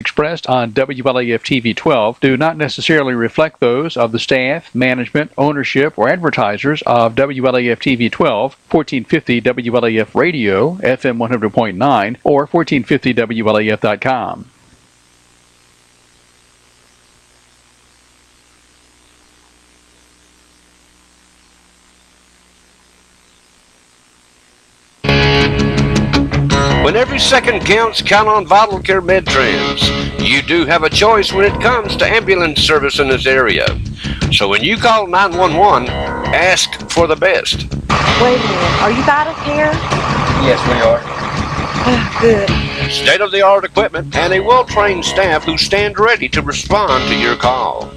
expressed on WLAF TV 12 do not necessarily reflect those of the staff, management, ownership, or advertisers of WLAF TV 12, 1450 WLAF Radio, FM 100.9, or 1450WLAF.com. When every second counts, count on Vital Care MedTrans. You do have a choice when it comes to ambulance service in this area. So when you call 911, ask for the best. Wait a minute, are you Vital Care? Yes, we are. Oh, good. State-of-the-art equipment and a well-trained staff who stand ready to respond to your call.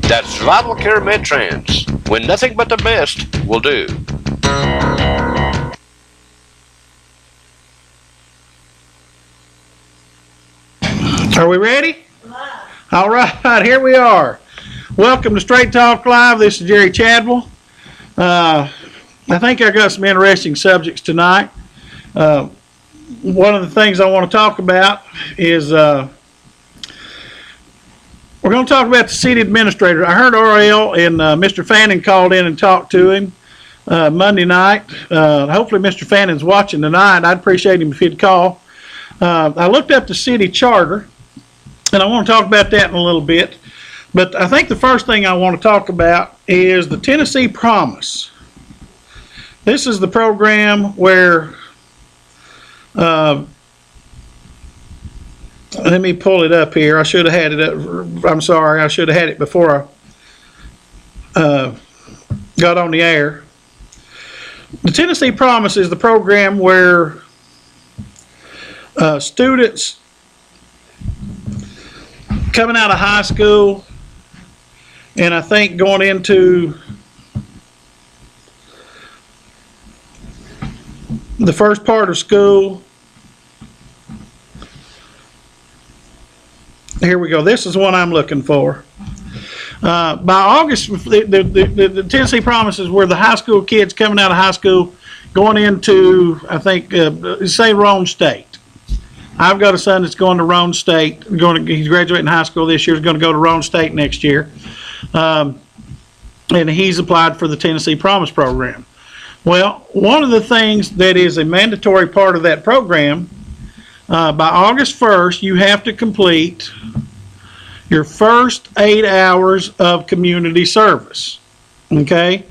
That's Vital Care MedTrans, when nothing but the best will do. Are we ready? All right, here we are. Welcome to Straight Talk Live. This is Jerry Chadwell. I think I got some interesting subjects tonight. One of the things I want to talk about is we're going to talk about the city administrator. I heard RL and Mr. Fannin called in and talked to him Monday night. Hopefully Mr. Fannin's watching tonight. I'd appreciate him if he'd call. I looked up the city charter, and I want to talk about that in a little bit. But I think the first thing I want to talk about is the Tennessee Promise. This is the program where, let me pull it up here. I should have had it up. I'm sorry, I should have had it before I got on the air. The Tennessee Promise is the program where students coming out of high school, and I think going into the first part of school. Here we go. This is what I'm looking for. By August, the Tennessee Promise is where the high school kids coming out of high school going into, I think, say Roane State. I've got a son that's going to Roane State. He's graduating high school this year. He's going to go to Roane State next year. And he's applied for the Tennessee Promise program. Well, one of the things that is a mandatory part of that program, by August 1st, you have to complete your first 8 hours of community service. Okay?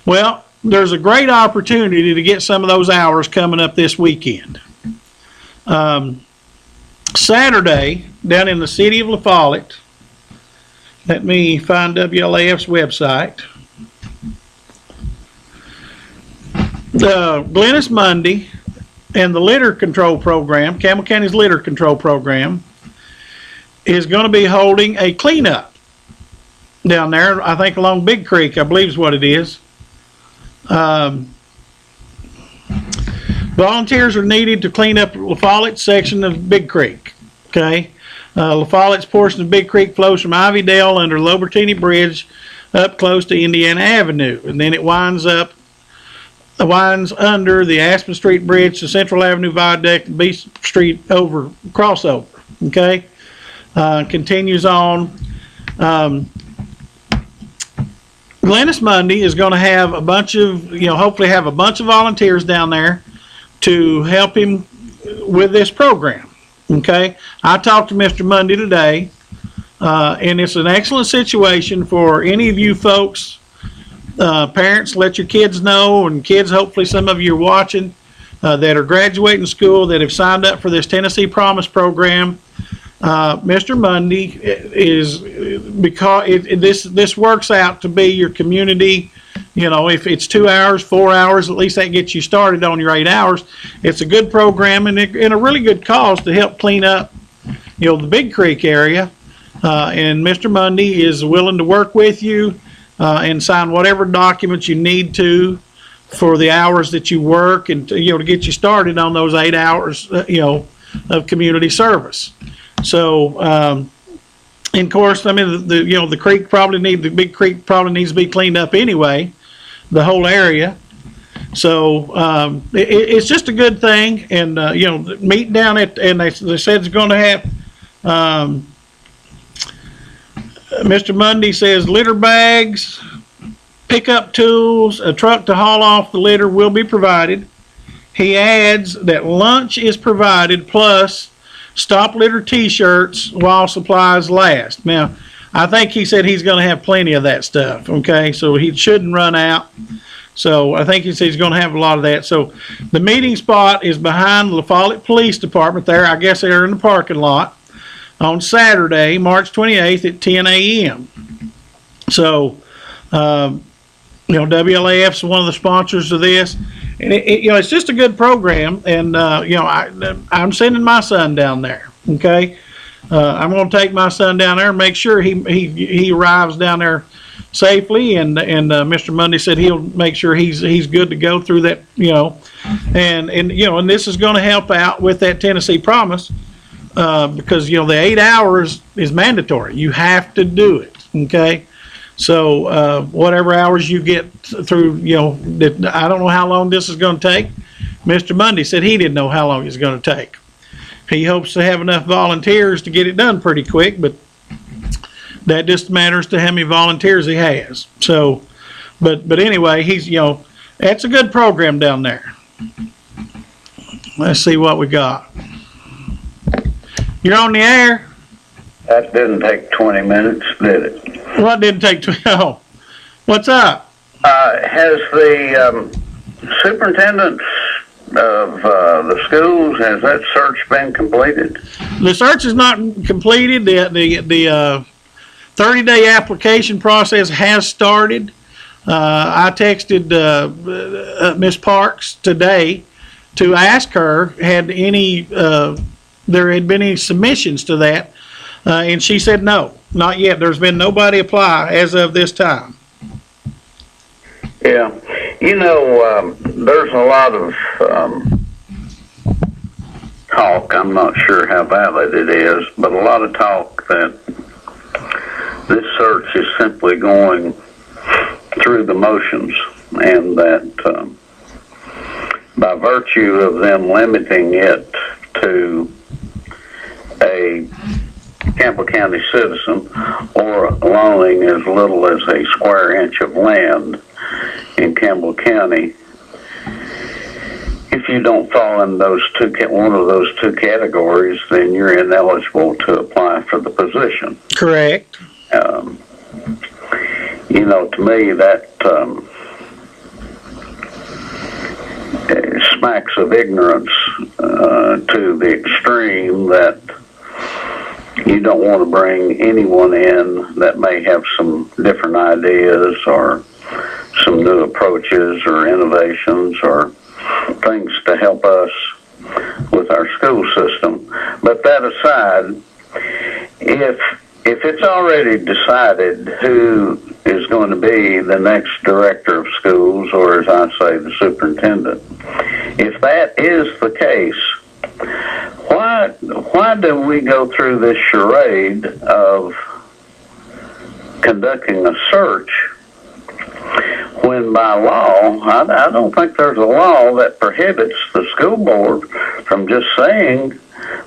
Well, there's a great opportunity to get some of those hours coming up this weekend. Saturday, down in the city of La Follette, let me find WLAF's website. Glennis Mundy and the litter control program, Campbell County's litter control program, is going to be holding a cleanup down there, I think along Big Creek, I believe is what it is. Volunteers are needed to clean up La Follette's section of Big Creek. Okay, La Follette's portion of Big Creek flows from Ivydale under Lobertini Bridge up close to Indiana Avenue, and then it winds under the Aspen Street Bridge to Central Avenue Viaduct and B Street crossover. Okay, continues on. Glennis Mundy is going to have a bunch of, hopefully have a bunch of volunteers down there to help him with this program. Okay, I talked to Mr. Mundy today, and it's an excellent situation for any of you folks, parents. Let your kids know, and kids, hopefully some of you are watching that are graduating school that have signed up for this Tennessee Promise program. Mr. Mundy is, because this works out to be your community. If it's 2 hours, 4 hours, at least that gets you started on your 8 hours. It's a good program and a really good cause to help clean up, the Big Creek area. And Mr. Mundy is willing to work with you and sign whatever documents you need to for the hours that you work, and to get you started on those 8 hours, of community service. So, and of course, the Big Creek probably needs to be cleaned up anyway, the whole area. So it's just a good thing, and meet down at, and they said it's going to have Mr. Mundy says litter bags, pickup tools, a truck to haul off the litter will be provided. He adds that lunch is provided plus stop litter t-shirts while supplies last. Now, I think he said he's going to have plenty of that stuff, okay? So he shouldn't run out. So I think he said he's going to have a lot of that. So the meeting spot is behind the La Follette Police Department there. I guess they're in the parking lot on Saturday, March 28th at 10 a.m. So, WLAF's one of the sponsors of this. And it's just a good program. And, I'm sending my son down there, okay? I'm going to take my son down there and make sure he arrives down there safely. And Mr. Mundy said he'll make sure he's good to go through that, and this is going to help out with that Tennessee Promise, because, the 8 hours is mandatory. You have to do it. Okay. So, whatever hours you get through, I don't know how long this is going to take. Mr. Mundy said he didn't know how long it's going to take. He hopes to have enough volunteers to get it done pretty quick, but that just matters to how many volunteers he has. So, but anyway, that's a good program down there. Let's see what we got. You're on the air. That didn't take 20 minutes, did it? What didn't take 20? Oh, what's up? Has the superintendent of the schools, has that search been completed? The search is not completed. The 30-day application process has started. I texted Ms. Parks today to ask her had there had been any submissions to that, and she said no, not yet. There's been nobody apply as of this time. Yeah, there's a lot of talk. I'm not sure how valid it is, but a lot of talk that this search is simply going through the motions, and that by virtue of them limiting it to a Campbell County citizen or owning as little as a square inch of land in Campbell County, if you don't fall in one of those two categories, then you're ineligible to apply for the position. Correct. To me, that smacks of ignorance to the extreme, that you don't want to bring anyone in that may have some different ideas or some new approaches or innovations or things to help us with our school system. But that aside, if it's already decided who is going to be the next director of schools, or as I say, the superintendent, if that is the case, why do we go through this charade of conducting a search when by law, I don't think there's a law that prohibits the school board from just saying,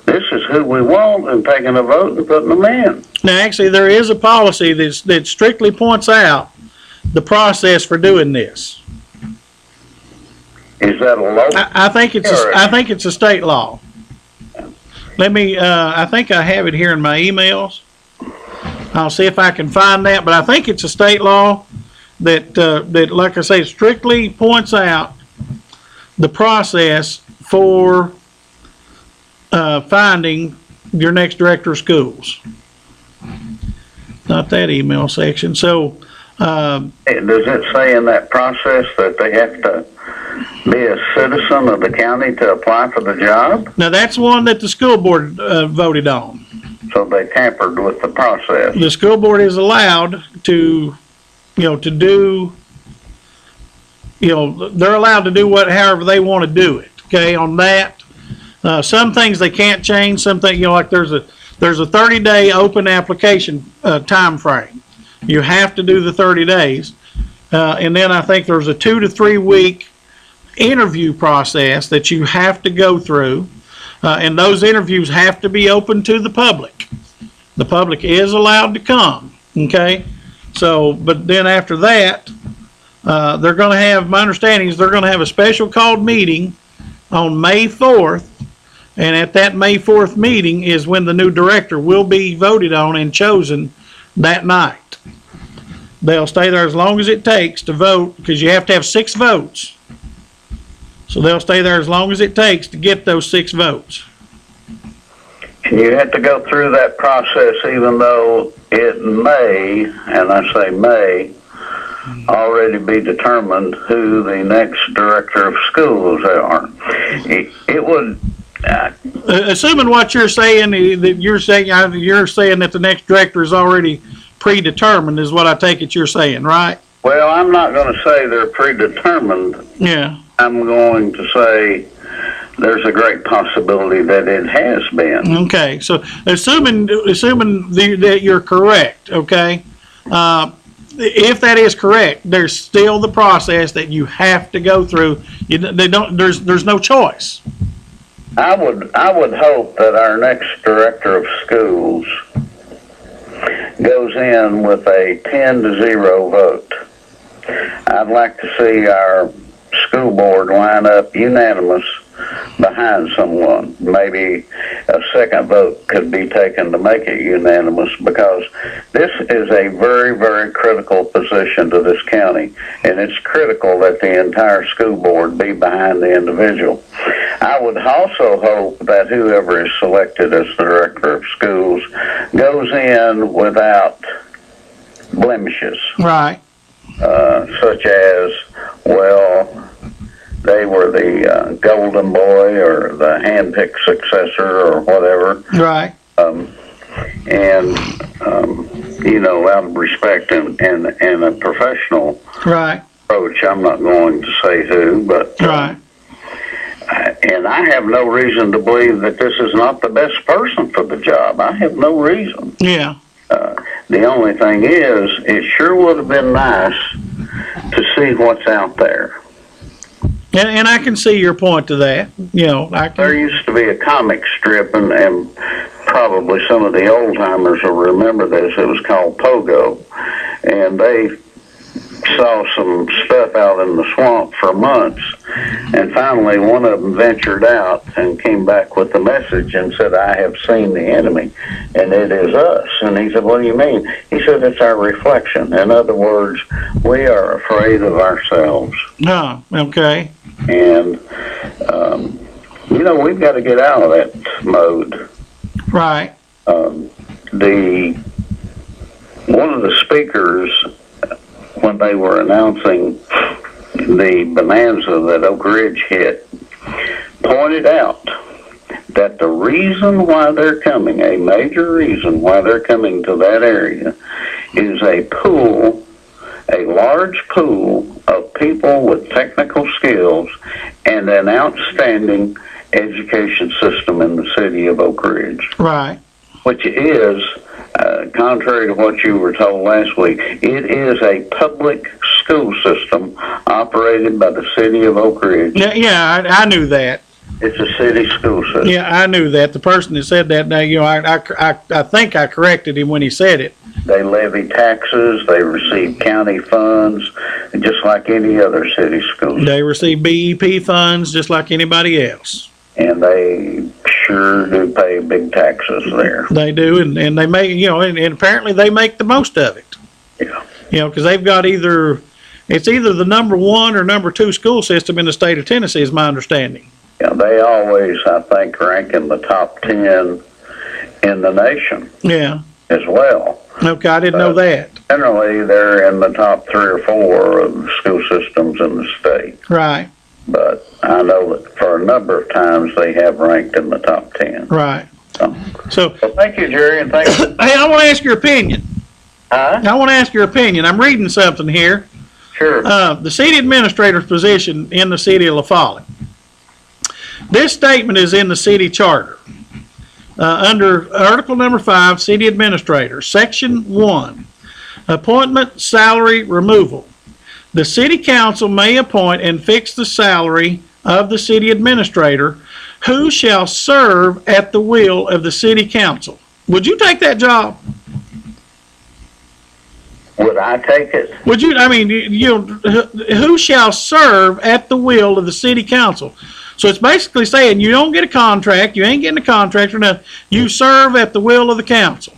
this is who we want, and taking a vote and putting them in. Now, actually, there is a policy that strictly points out the process for doing this. Is that a law? I think it's a state law. Let me. I think I have it here in my emails. I'll see if I can find that. But I think it's a state law that, like I say, strictly points out the process for finding your next director of schools. Not that email section. So, does it say in that process that they have to be a citizen of the county to apply for the job? Now, that's one that the school board voted on. So they tampered with the process. The school board is allowed to, do, they're allowed to do however they want to do it. Okay, on that. Some things they can't change. Some things, like there's a 30-day open application time frame. You have to do the 30 days. And then I think there's a 2 to 3 week interview process that you have to go through. And those interviews have to be open to the public. The public is allowed to come, okay? So, but then after that, they're gonna have, my understanding is they're gonna have a special called meeting on May 4th. And at that May 4th meeting is when the new director will be voted on and chosen that night. They'll stay there as long as it takes to vote, because you have to have 6 votes. So they'll stay there as long as it takes to get those 6 votes. And you have to go through that process even though it may, and I say may, already be determined who the next director of schools are. It would... Assuming what you're saying, that you're saying that the next director is already predetermined, is what I take it you're saying, right? Well, I'm not going to say they're predetermined. Yeah. I'm going to say there's a great possibility that it has been. Okay, so assuming that you're correct, okay, if that is correct, there's still the process that you have to go through. There's no choice. I would hope that our next director of schools goes in with a 10-0 vote. I'd like to see our school board line up unanimous behind someone. Maybe a second vote could be taken to make it unanimous, because this is a very, very critical position to this county, and it's critical that the entire school board be behind the individual. I would also hope that whoever is selected as the director of schools goes in without blemishes. Right. Such as, well, they were the golden boy or the hand-picked successor or whatever. Right. You know, out of respect and a professional Right. approach, I'm not going to say who, but Right. And I have no reason to believe that this is not the best person for the job. I have no reason. Yeah. The only thing is, it sure would have been nice to see what's out there. And I can see your point to that. You know, There used to be a comic strip, and probably some of the old timers will remember this. It was called Pogo, and they saw some stuff out in the swamp for months, and finally one of them ventured out and came back with the message and said, "I have seen the enemy, and it is us." And he said, "What do you mean?" He said, "It's our reflection." In other words, we are afraid of ourselves. No. Okay. And, you know, we've got to get out of that mode. Right. One of the speakers, when they were announcing the bonanza that Oak Ridge hit, pointed out that the reason why they're coming, a major reason why they're coming to that area, is a large pool of people with technical skills and an outstanding education system in the city of Oak Ridge. Right. Which is, contrary to what you were told last week, it is a public school system operated by the city of Oak Ridge. Yeah, I knew that. It's a city school system. Yeah, I knew that. The person that said that, now, you know, I think I corrected him when he said it. They levy taxes, they receive county funds, just like any other city school. They receive BEP funds just like anybody else. And they sure do pay big taxes there. They do, and they make, you know, and apparently they make the most of it. Yeah. You know, because they've got it's either the number 1 or number 2 school system in the state of Tennessee, is my understanding. Yeah, they always, I think, rank in the top 10 in the nation. Yeah. As well. Okay, I didn't know that. Generally, they're in the top 3 or 4 of the school systems in the state. Right. But I know that for a number of times they have ranked in the top 10. Right. So thank you, Jerry, and thank you. Hey, I want to ask your opinion. Huh? I want to ask your opinion. I'm reading something here. Sure. The city administrator's position in the city of La Follette. This statement is in the city charter. Under Article number 5, City Administrator, Section 1, Appointment, Salary, Removal. The City Council may appoint and fix the salary of the City Administrator, who shall serve at the will of the City Council. Would you take that job? Would I take it? Would you? I mean, who shall serve at the will of the city council? So it's basically saying you don't get a contract, you ain't getting a contract or nothing. You serve at the will of the council.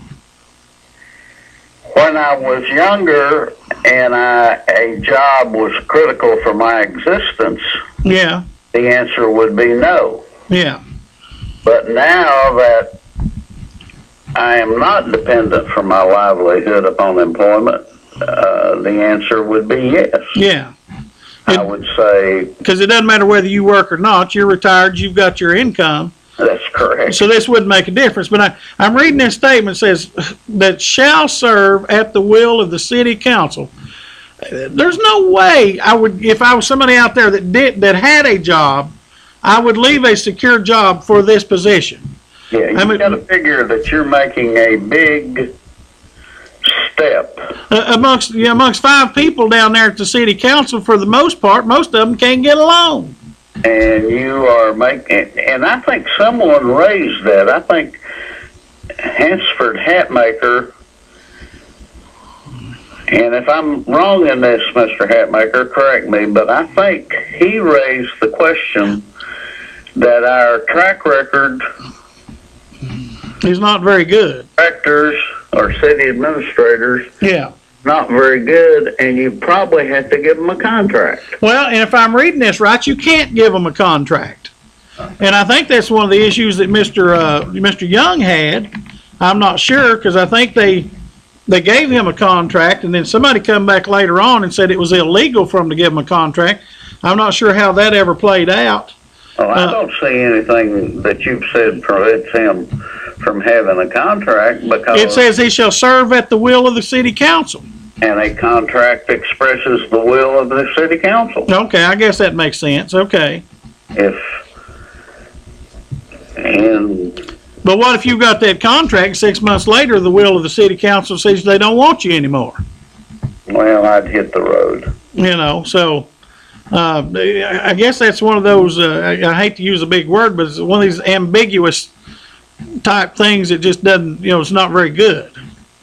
When I was younger and a job was critical for my existence, Yeah, the answer would be no. yeah, But now that I am not dependent for my livelihood upon employment, the answer would be yes. yeah. I would say Because it doesn't matter whether you work or not. You're retired. You've got your income. that's correct. So this wouldn't make a difference. But I'm reading this statement. It says that shall serve at the will of the city council. There's no way I would, if I was somebody out there that had a job, I would leave a secure job for this position. Yeah, you got to figure that you're making a big step. Amongst 5 people down there at the city council, for the most part, most of them can't get along. And you are making, and I think someone raised that. I think Hansford Hatmaker, and if I'm wrong in this, Mr. Hatmaker, correct me, but I think he raised the question that our track record He's not very good. directors or city administrators Yeah. not very good, and you probably have to give them a contract. Well, and if I'm reading this right, you can't give them a contract. And I think that's one of the issues that Mr. Young had. I'm not sure, because I think they gave him a contract, and then somebody come back later on and said it was illegal for them to give him a contract. I'm not sure how that ever played out. Well, I don't see anything that you've said prevents him from having a contract, because It says he shall serve at the will of the city council. and a contract expresses the will of the city council. Okay, I guess that makes sense. Okay. But what if you got that contract 6 months later, the will of the city council says they don't want you anymore? Well, I'd hit the road. So I guess that's one of those, I hate to use a big word, but it's one of these ambiguous type things that just doesn't, it's not very good.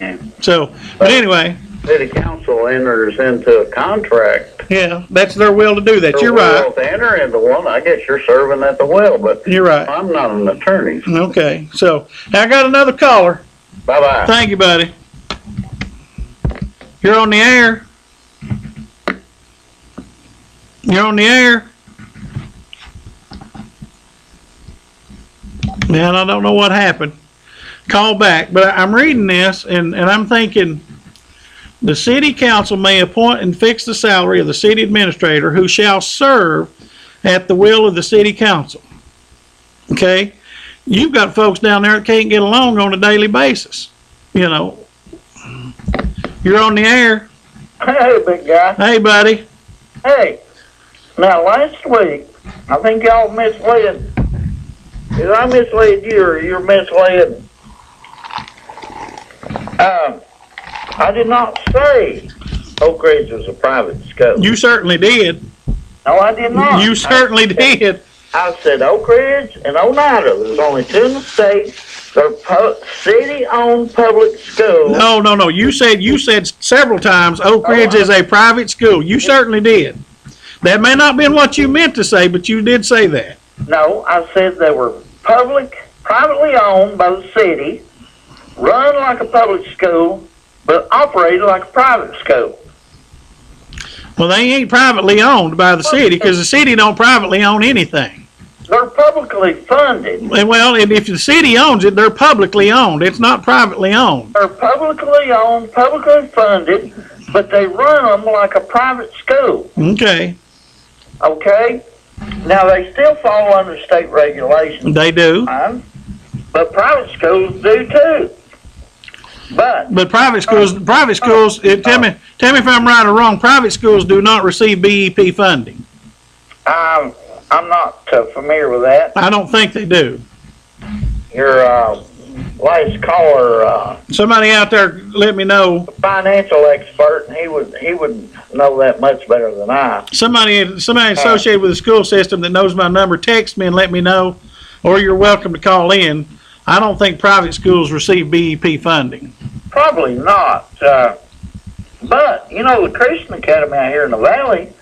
Yeah. So, but anyway. City council enters into a contract. Yeah, that's their will to do that. You're right. If they enter into one, I guess you're serving at the will, but You're right. I'm not an attorney. Okay, so I got another caller. Bye-bye. Thank you, buddy. You're on the air. You're on the air. Man, I don't know what happened. Call back. But I'm reading this, and I'm thinking, the city council may appoint and fix the salary of the city administrator who shall serve at the will of the city council. Okay? You've got folks down there that can't get along on a daily basis. You're on the air. Hey, big guy. Hey, buddy. Hey. Now, last week, I think y'all misled. Did I misled you, or you're misled? I did not say Oak Ridge was a private school. You certainly did. No, I did not. You certainly did. I said Oak Ridge and Oneida. There's only 2 in the state. They're city-owned public schools. No. You said several times Oak Ridge is a private school. You certainly did. That may not have been what you meant to say, but you did say that. No, I said they were privately owned by the city, run like a public school, but operated like a private school. Well, they ain't privately owned by the city, because the city don't privately own anything. They're publicly funded. Well, and if the city owns it, they're publicly owned. It's not privately owned. They're publicly owned, publicly funded, but they run them like a private school. Okay. Okay? Now, they still fall under state regulations. They do. But private schools do too. But private schools, tell me if I'm right or wrong, private schools do not receive BEP funding. I'm not familiar with that. I don't think they do. Your last caller, Somebody out there let me know. financial expert, and he would know that much better than I. Somebody associated with the school system that knows my number, text me and let me know, or you're welcome to call in. I don't think private schools receive BEP funding. Probably not. But, you know, the Christian Academy out here in the Valley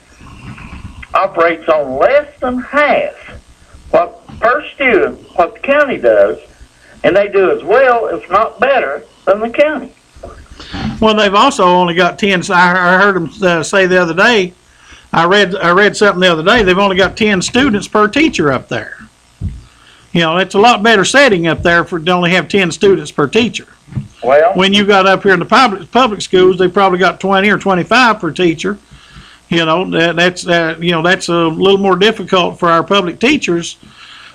operates on less than half what per student, what the county does, and they do as well, if not better, than the county. Well, they've also only got 10. I heard them say the other day. I read something the other day. They've only got 10 students per teacher up there. You know, it's a lot better setting up there for to only have 10 students per teacher. Well, When you got up here in the public schools, they probably got 20 or 25 per teacher. You know, that's a little more difficult for our public teachers.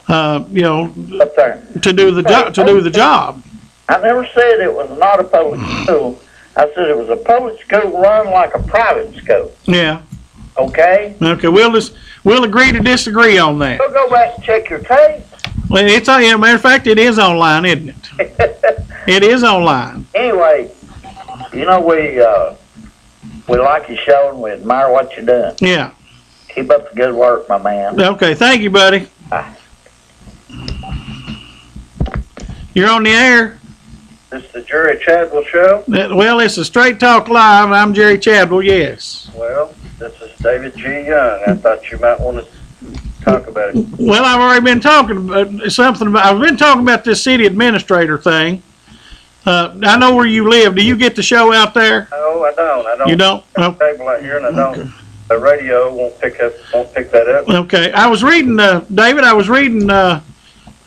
You know, up there. to do the job. I never said it was not a public school. I said it was a public school run like a private school. Yeah. Okay? Okay. We'll agree to disagree on that. So go back and check your tape. Well, matter of fact, it is online, isn't it? It is online. Anyway, you know, we like your show and we admire what you're doing. Yeah. Keep up the good work, my man. Okay. Thank you, buddy. Bye. You're on the air. This is the Jerry Chadwell Show. Well, it's a Straight Talk Live. I'm Jerry Chadwell. Yes. Well, this is David G. Young. I thought you might want to talk about it. Well, I've already been talking about something. I've been talking about this city administrator thing. I know where you live. Do you get the show out there? No, I don't. You don't? I have a cable out here, and I don't. The radio won't pick that up. Okay. I was reading, David. I was reading,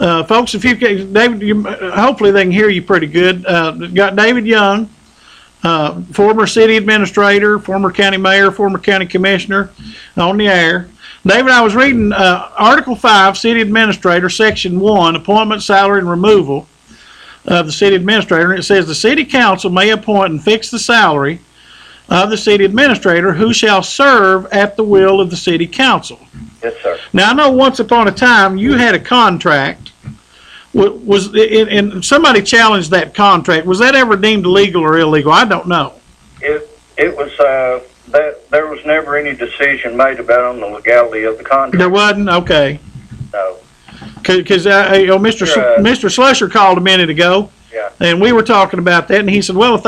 folks. If you can, David, hopefully they can hear you pretty good. Got David Young, former city administrator, former county mayor, former county commissioner, on the air. David, I was reading Article 5, City Administrator, Section 1, Appointment, Salary, and Removal of the City Administrator. And it says the City Council may appoint and fix the salary of the City Administrator who shall serve at the will of the City Council. Yes, sir. Now, I know once upon a time you had a contract. And somebody challenged that contract. Was that ever deemed illegal or illegal? I don't know. It was that there was never any decision made about on the legality of the contract. There wasn't? Okay. No. Because Mr. Slusher called a minute ago, Yeah. and we were talking about that, and he said, well,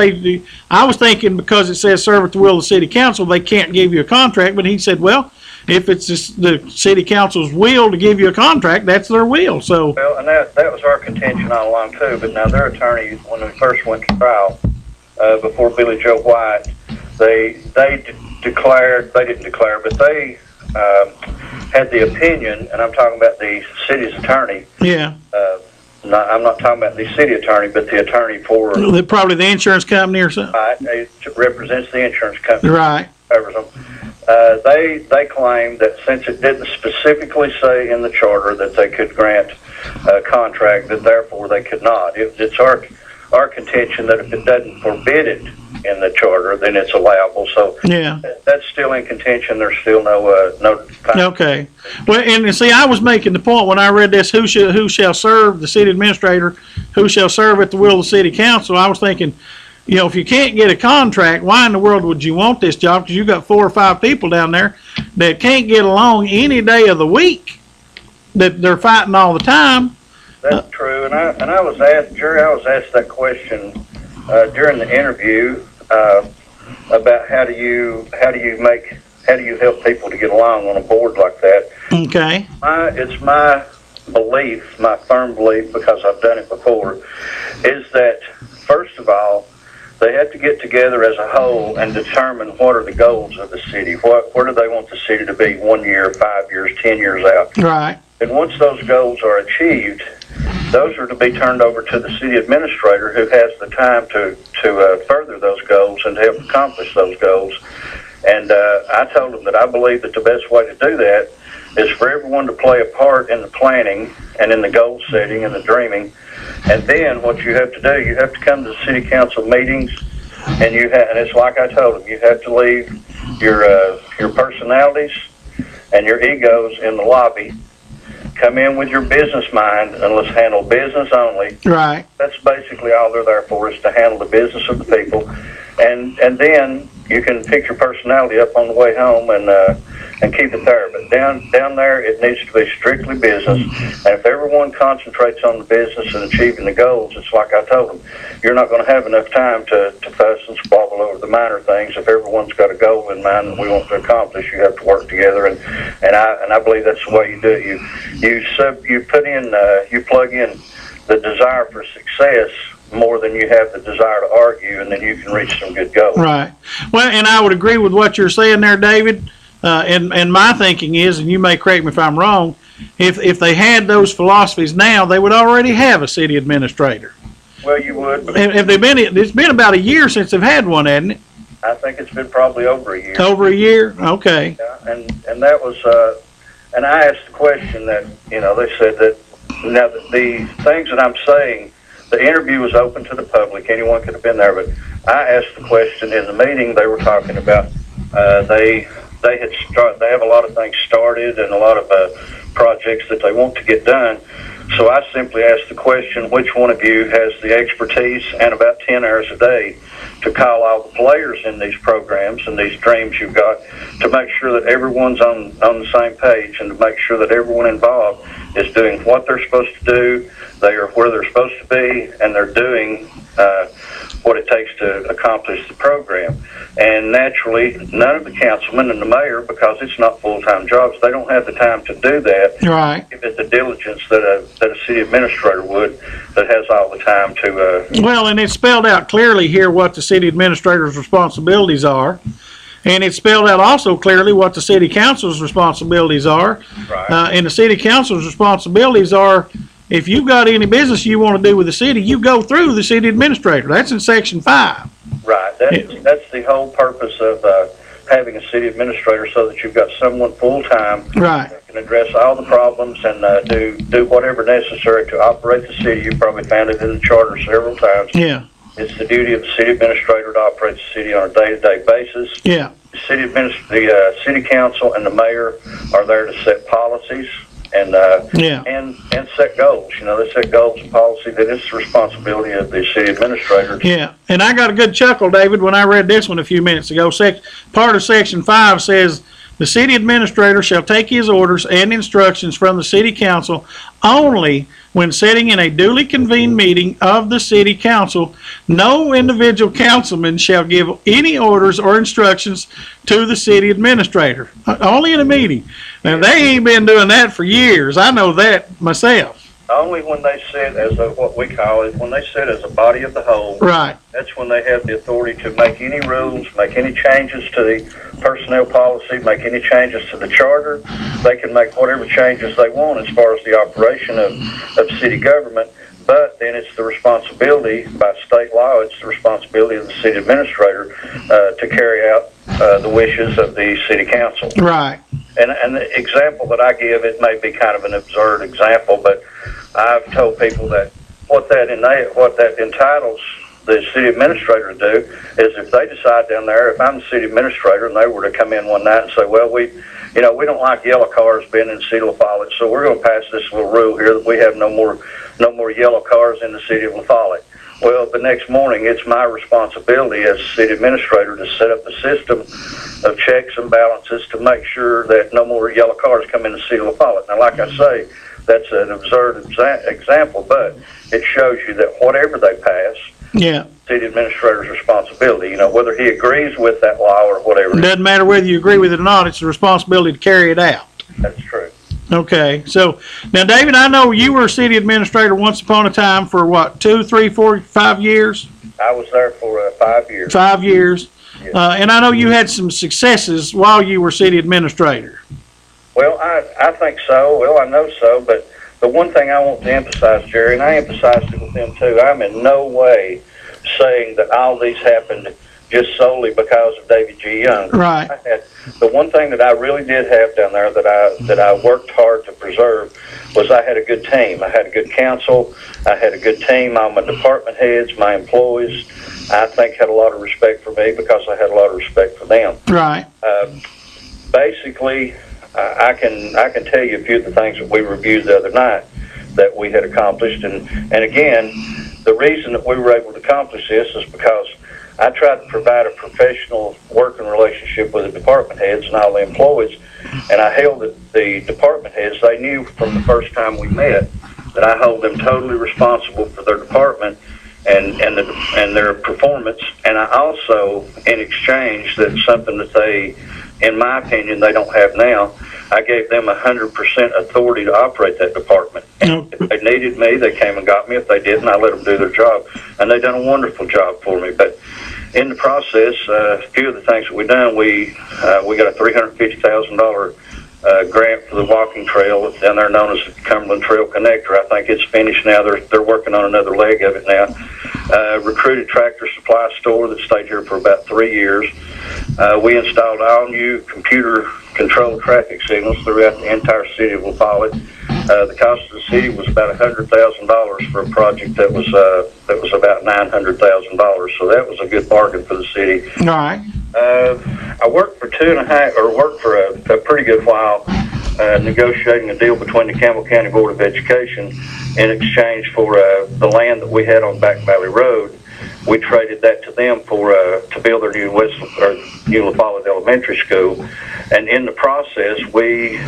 I was thinking because it says serve at the will of the City Council, they can't give you a contract, but he said, well, if it's the City Council's will to give you a contract, that's their will, so. Well, and that was our contention all along too, but now their attorney, when we first went to trial, before Billy Joe White, they didn't declare, but they had the opinion, and I'm talking about the city's attorney. Yeah. I'm not talking about the city attorney, but the attorney for Probably the insurance company or something. it represents the insurance company. Right. Covers them. They claim that since it didn't specifically say in the charter that they could grant a contract, that therefore they could not. It's our contention that if it doesn't forbid it in the charter, then it's allowable. So Yeah. that's still in contention. There's still no. Okay. Well, and see, I was making the point when I read this, who shall serve the city administrator, who shall serve at the will of the City Council. I was thinking, you know, if you can't get a contract, why in the world would you want this job? Because you've got 4 or 5 people down there that can't get along any day of the week, that they're fighting all the time. That's true, and I was asked, Jerry, that question during the interview about how do you help people to get along on a board like that. Okay. It's my belief, my firm belief, because I've done it before, is that first of all, they have to get together as a whole and determine what are the goals of the city. Where do they want the city to be 1 year, 5 years, 10 years out? Right. And once those goals are achieved, those are to be turned over to the city administrator, who has the time to further those goals and to help accomplish those goals. And I told them that I believe that the best way to do that is for everyone to play a part in the planning and in the goal setting and the dreaming. And then what you have to do, you have to come to the city council meetings, and and it's like I told them, you have to leave your personalities and your egos in the lobby. Come in with your business mind, and let's handle business only. Right. That's basically all they're there for, is to handle the business of the people. And then you can pick your personality up on the way home, and and keep it there. But down there, it needs to be strictly business. And if everyone concentrates on the business and achieving the goals, it's like I told them, you're not going to have enough time to fuss and squabble over the minor things. If everyone's got a goal in mind that we want to accomplish, you have to work together. And I believe that's the way you do it. You plug in the desire for success more than you have the desire to argue, and then you can reach some good goals. Right. Well, and I would agree with what you're saying there, David. And my thinking is, and you may correct me if I'm wrong, if they had those philosophies now, they would already have a city administrator. Well, you would. If they've been, it's been about a year since they've had one, hasn't it? I think it's been probably over a year. Over a year? Okay. Yeah, and that was, and I asked the question that, they said that, now the things that I'm saying, the interview was open to the public, anyone could have been there, but I asked the question in the meeting. They were talking about, they have a lot of things started and a lot of projects that they want to get done. So I simply asked the question, which one of you has the expertise and about 10 hours a day to call all the players in these programs and these dreams you've got to make sure that everyone's on the same page and to make sure that everyone involved is doing what they're supposed to do, they are where they're supposed to be, and they're doing what it takes to accomplish the program. And naturally, none of the councilmen and the mayor, because it's not full-time jobs, they don't have the time to do that. Right. Give it the diligence that a city administrator would, that has all the time to. Well, and it's spelled out clearly here what the city administrator's responsibilities are. And it's spelled out also clearly what the city council's responsibilities are. Right. And the city council's responsibilities are, if you've got any business you want to do with the city, you go through the city administrator. That's in Section 5. Right. That's the whole purpose of having a city administrator, so that you've got someone full-time Right. that can address all the problems and do whatever necessary to operate the city. You've probably found it in the charter several times. Yeah. It's the duty of the city administrator to operate the city on a day-to-day basis. Yeah. The city council and the mayor are there to set policies and set goals. They set goals and policy. That it's the responsibility of the city administrator. Yeah. And I got a good chuckle, David, when I read this one a few minutes ago. Part of Section 5 says, the city administrator shall take his orders and instructions from the city council only when sitting in a duly convened meeting of the city council. No individual councilman shall give any orders or instructions to the city administrator. Only in a meeting. Now, they ain't been doing that for years. I know that myself. Only when they sit as what we call it, when they sit as a body of the whole. Right. That's when they have the authority to make any rules, make any changes to the personnel policy, make any changes to the charter. They can make whatever changes they want as far as the operation of city government. But then it's the responsibility, by state law, it's the responsibility of the city administrator to carry out the wishes of the city council. Right. And the example that I give, it may be kind of an absurd example, but I've told people that what that entitles the city administrator to do is, if they decide down there, if I'm the city administrator and they were to come in one night and say, well, we don't like yellow cars being in the city of La Follette, so we're going to pass this little rule here that we have no more yellow cars in the city of La Follette. Well, the next morning, it's my responsibility as city administrator to set up the system of checks and balances to make sure that no more yellow cars come in the city of La Follette. Now, like I say, that's an absurd example, but it shows you that whatever they pass, city administrator's responsibility, whether he agrees with that law or whatever. It doesn't matter whether you agree with it or not, it's the responsibility to carry it out. That's true. Okay, so now, David, I know you were a city administrator once upon a time for what, 2, 3, 4, 5 years? I was there for 5 years. 5 years. Yes. And I know you had some successes while you were city administrator. Well, I think so. Well, I know so, but the one thing I want to emphasize, Jerry, and I emphasized it with them too, I'm in no way saying that all these happened just solely because of David G. Young. Right. The one thing that I really did have down there that I worked hard to preserve was I had a good team. I had a good council. I had a good team. All my department heads, my employees, I think had a lot of respect for me because I had a lot of respect for them. Right. Basically, I can tell you a few of the things that we reviewed the other night that we had accomplished, and again, the reason that we were able to accomplish this is because I tried to provide a professional working relationship with the department heads and all the employees, and I held the department heads. They knew from the first time we met that I hold them totally responsible for their department and their performance. And I also, in exchange, that's something that they, in my opinion, they don't have now, I gave them 100% authority to operate that department. And if they needed me, they came and got me. If they didn't, I let them do their job. And they've done a wonderful job for me. But in the process, a few of the things that we've done, we got a $350,000 grant for the walking trail down there known as the Cumberland Trail Connector. I think it's finished now. They're working on another leg of it now. Recruited Tractor Supply Store that stayed here for about 3 years. We installed all new computer controlled traffic signals throughout the entire city of La Follette. The cost of the city was about $100,000 for a project that was about $900,000. So that was a good bargain for the city. All right. I worked for a pretty good while negotiating a deal between the Campbell County Board of Education in exchange for the land that we had on Back Valley Road. We traded that to them to build their new La Follette Elementary School, and in the process, we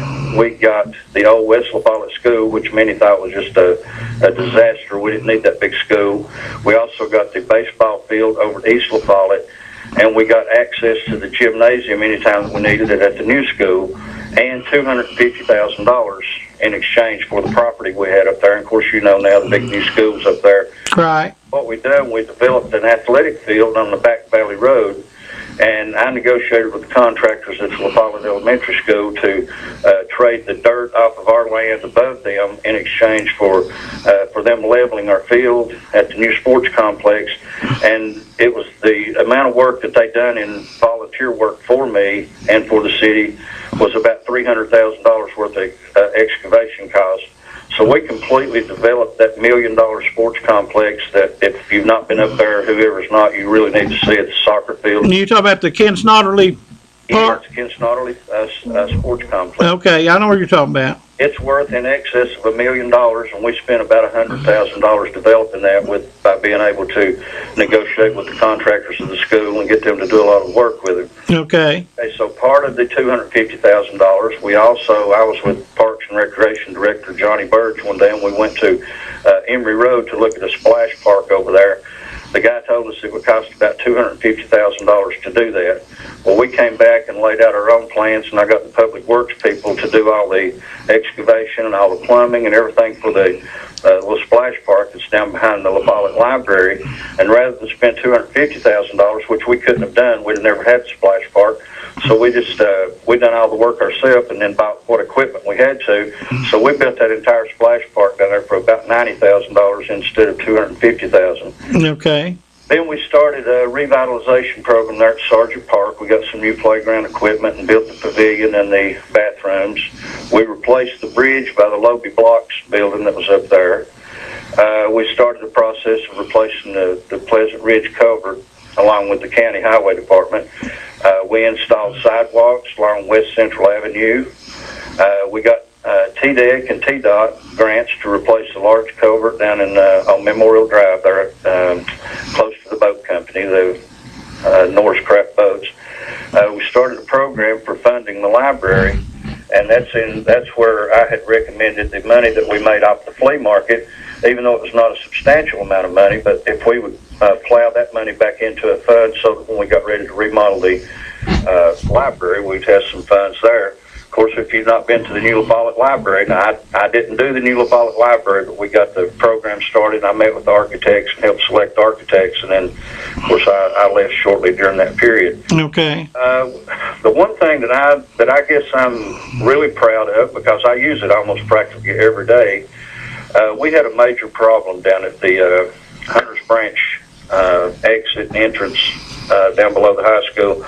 got the old West La Follette School, which many thought was just a disaster. We didn't need that big school. We also got the baseball field over at East La Follette, and we got access to the gymnasium anytime we needed it at the new school, and $250,000 in exchange for the property we had up there. And of course, you know now the big new school's up there. Right. What we done, we developed an athletic field on the Back Valley Road, and I negotiated with the contractors at La Follette Elementary School to trade the dirt off of our land above them in exchange for them leveling our field at the new sports complex. And it was the amount of work that they done in volunteer work for me and for the city was about $300,000 worth of excavation costs. So we completely developed that $1 million sports complex that if you've not been up there, whoever's not, you really need to see it, the soccer field. You talk about the Ken Snodderly Park? Yeah, it's Ken Snodderly sports complex. Okay, I know what you're talking about. It's worth in excess of $1 million, and we spent about $100,000 developing that by being able to negotiate with the contractors of the school and get them to do a lot of work with it. Okay. Okay, so part of the $250,000, I was with Parks and Recreation Director Johnny Burge one day, and we went to Emory Road to look at a splash park over there. The guy told us it would cost about $250,000 to do that. Well, we came back and laid out our own plans, and I got the public works people to do all the excavation and all the plumbing and everything for the little splash park that's down behind the La Follette Library. And rather than spend $250,000, which we couldn't have done, we'd have never had the splash park. So we done all the work ourselves and then bought what equipment we had to. So we built that entire splash park down there for about $90,000 instead of $250,000. Okay. Then we started a revitalization program there at Sargent Park. We got some new playground equipment and built the pavilion and the bathrooms. We replaced the bridge by the Lobie Blocks building that was up there. We started the process of replacing the Pleasant Ridge culvert along with the County Highway Department. We installed sidewalks along West Central Avenue. We got TDEC and TDOT grants to replace the large culvert down on Memorial Drive there, close to the boat company, the Norris Craft Boats. We started a program for funding the library, and that's where I had recommended the money that we made off the flea market, even though it was not a substantial amount of money, but if we would plow that money back into a fund so that when we got ready to remodel the library, we'd have some funds there. Of course, if you've not been to the new La Follette Library, now I didn't do the new La Follette Library, but we got the program started. I met with architects and helped select architects, and then, of course, I left shortly during that period. Okay. The one thing that I guess I'm really proud of, because I use it almost practically every day, we had a major problem down at the Hunters Branch exit entrance down below the high school,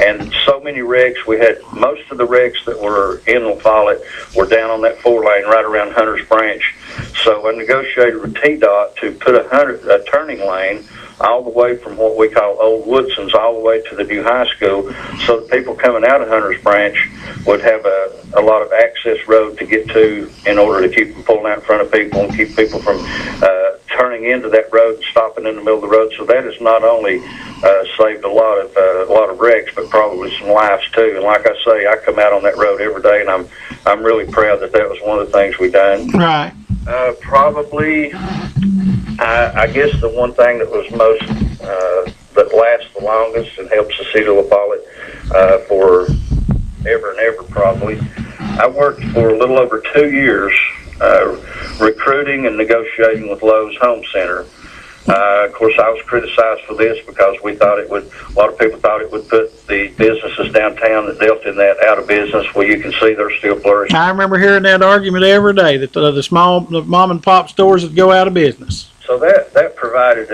and so many wrecks. We had most of the wrecks that were in La Follette were down on that 4-lane right around Hunters Branch. So I negotiated with TDOT to put a turning lane all the way from what we call Old Woodson's all the way to the new high school, so that people coming out of Hunters Branch would have a lot of access road to get to in order to keep them pulling out in front of people and keep people from turning into that road and stopping in the middle of the road. So that is not only saved a lot of wrecks, but probably some lives too. And like I say, I come out on that road every day, and I'm really proud that was one of the things we done. Right. Probably, I guess the one thing that was most that lasts the longest and helps the city of La Follette for ever and ever probably. I worked for a little over 2 years recruiting and negotiating with Lowe's Home Center. Of course, I was criticized for this because a lot of people thought it would put the businesses downtown that dealt in that out of business. Well, you can see they're still flourishing. I remember hearing that argument every day, that the mom and pop stores would go out of business. So that provided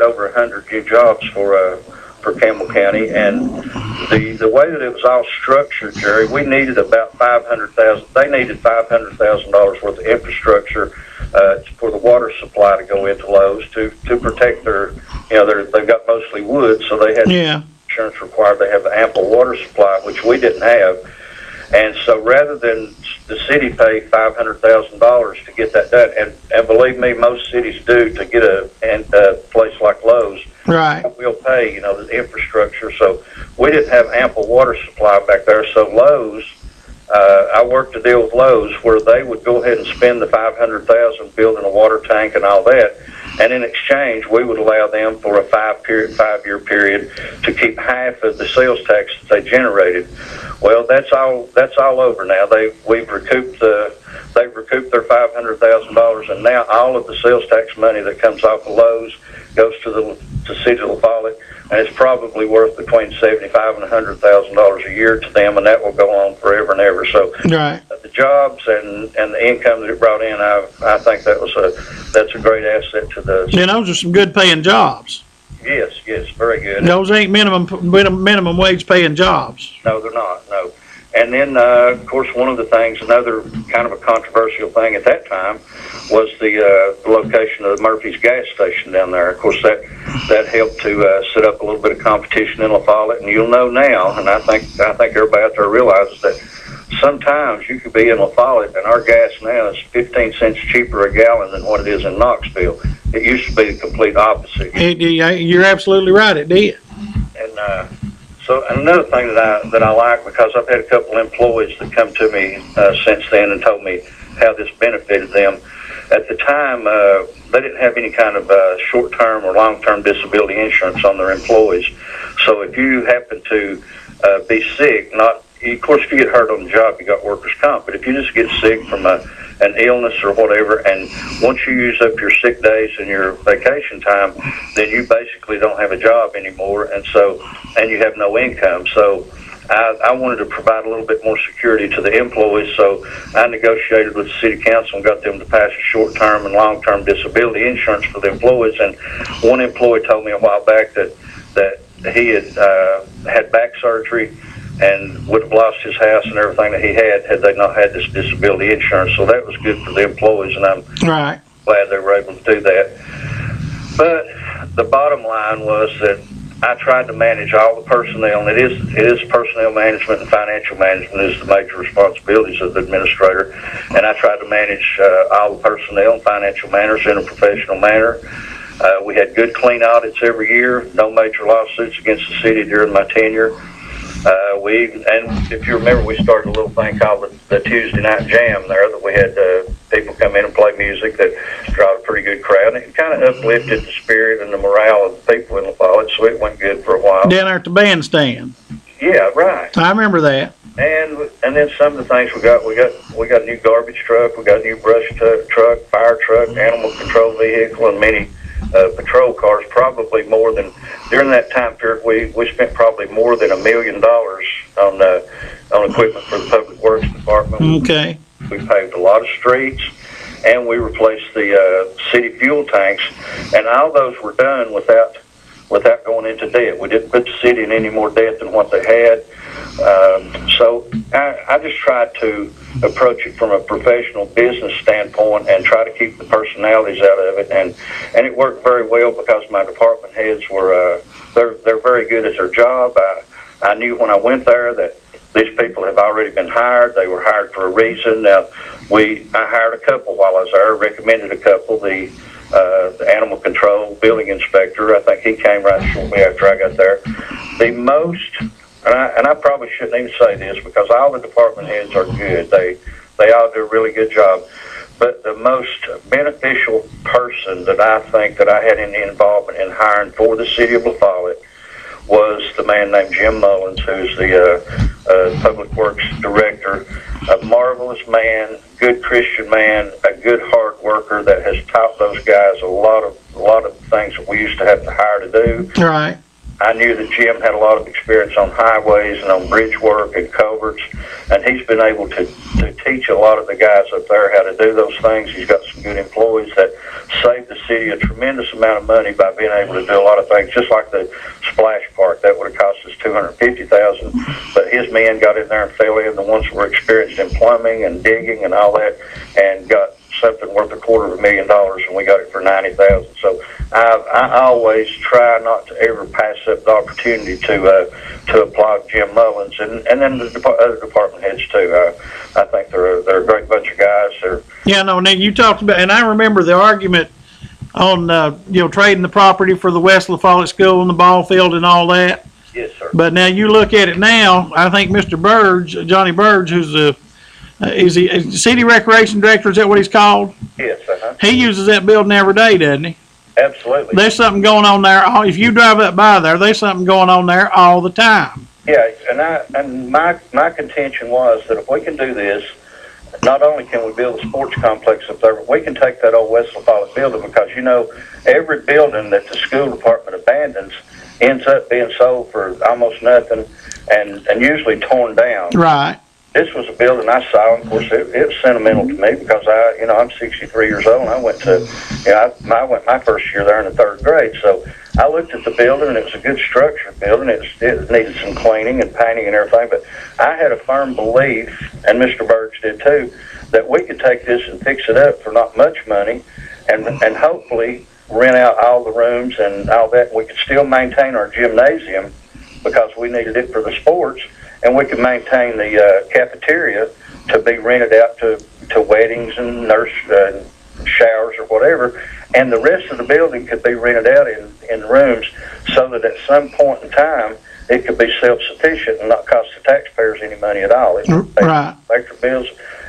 over 100 new jobs for Campbell County, and the way that it was all structured, Jerry, we needed about $500,000. They needed $500,000 worth of infrastructure for the water supply to go into Lowe's to protect their, they've got mostly wood, so they had insurance required. They have ample water supply, which we didn't have. And so rather than the city pay $500,000 to get that done, and believe me, most cities do to get a place like Lowe's. Right. We'll pay, the infrastructure. So we didn't have ample water supply back there. So Lowe's, I worked a deal with Lowe's where they would go ahead and spend the $500,000 building a water tank and all that. And in exchange, we would allow them for a 5-year period to keep half of the sales tax that they generated. Well, that's all over now. They've recouped their $500,000, and now all of the sales tax money that comes off of Lowe's goes to City of La Follette, and it's probably worth between $75,000 and $100,000 a year to them, and that will go on forever and ever. So right. The jobs and the income that it brought in, I think that's a great asset to the. And those are some good paying jobs. Yes, very good. Those ain't minimum wage paying jobs. No, they're not. No. And then, of course, one of the things, another kind of a controversial thing at that time, was the location of Murphy's gas station down there. Of course, that helped to set up a little bit of competition in La Follette. And you'll know now, and I think everybody out there realizes that sometimes you could be in La Follette, and our gas now is 15 cents cheaper a gallon than what it is in Knoxville. It used to be the complete opposite. You're absolutely right. It did. And so another thing that I like, because I've had a couple employees that come to me since then and told me how this benefited them. At the time, they didn't have any kind of short-term or long-term disability insurance on their employees. So if you happen to be sick, of course, if you get hurt on the job, you got workers' comp. But if you just get sick from an illness or whatever, and once you use up your sick days and your vacation time, then you basically don't have a job anymore, and you have no income. So I wanted to provide a little bit more security to the employees, so I negotiated with the city council and got them to pass a short-term and long-term disability insurance for the employees. And one employee told me a while back that he had back surgery and would have lost his house and everything that he had they not had this disability insurance. So that was good for the employees, and I'm glad they were able to do that. But the bottom line was that I tried to manage all the personnel, and it is personnel management and financial management is the major responsibilities of the administrator. And I tried to manage all the personnel and financial matters in a professional manner. We had good clean audits every year, no major lawsuits against the city during my tenure. And if you remember, we started a little thing called the Tuesday Night Jam there, that we had people come in and play music that brought a pretty good crowd. And it kind of uplifted the spirit and the morale of the people in La Follette, so it went good for a while. Down there at the bandstand. Yeah, right. I remember that. And then some of the things we got a new garbage truck, we got a new brush truck, fire truck, animal control vehicle, and many patrol cars. Probably more than during that time period, we spent probably more than $1 million on equipment for the Public Works Department. Okay. We paved a lot of streets, and we replaced the city fuel tanks, and all those were done without going into debt. We didn't put the city in any more debt than what they had. So I just tried to approach it from a professional business standpoint and try to keep the personalities out of it, and it worked very well because my department heads were they're very good at their job. I knew when I went there that these people have already been hired. They were hired for a reason. Now I hired a couple while I was there, recommended a couple. The the animal control building inspector. I think he came right shortly after I got there. The most, and I probably shouldn't even say this because all the department heads are good. They all do a really good job. But the most beneficial person that I think that I had any involvement in hiring for the city of La Follette was the man named Jim Mullins, who's the public works director. A marvelous man, good Christian man, a good hard worker that has taught those guys a lot of things that we used to have to hire to do. Right. I knew that Jim had a lot of experience on highways and on bridge work and culverts, and he's been able to teach a lot of the guys up there how to do those things. He's got some good employees that saved the city a tremendous amount of money by being able to do a lot of things, just like the splash park. That would have cost us $250,000, but his men got in there and fell in, the ones that were experienced in plumbing and digging and all that, and got something worth $250,000, and we got it for $90,000. So I always try not to ever pass up the opportunity to applaud Jim Mullins and then the other department heads too. I think they're a great bunch of guys. Yeah, no, and then you talked about, and I remember the argument on trading the property for the West La Follette School and the ball field and all that. Yes, sir. But now you look at it now, I think Mr. Burge, Johnny Burge, who's is he city recreation director? Is that what he's called? Yes, He uses that building every day, doesn't he? Absolutely. There's something going on there. If you drive up by there's something going on there all the time. Yeah, and my contention was that if we can do this, not only can we build a sports complex up there, but we can take that old West La Follette building, because every building that the school department abandons ends up being sold for almost nothing and usually torn down. Right. This was a building I saw, and of course it was sentimental to me because I'm 63 years old, and I went my first year there in the 3rd grade. So I looked at the building, and it was a good structured building. It needed some cleaning and painting and everything, but I had a firm belief, and Mr. Burge did too, that we could take this and fix it up for not much money, and hopefully rent out all the rooms and all that. We could still maintain our gymnasium because we needed it for the sports. And we could maintain the cafeteria to be rented out to weddings and nurse showers or whatever. And the rest of the building could be rented out in rooms so that at some point in time, it could be self-sufficient and not cost the taxpayers any money at all. It would pay electric bills.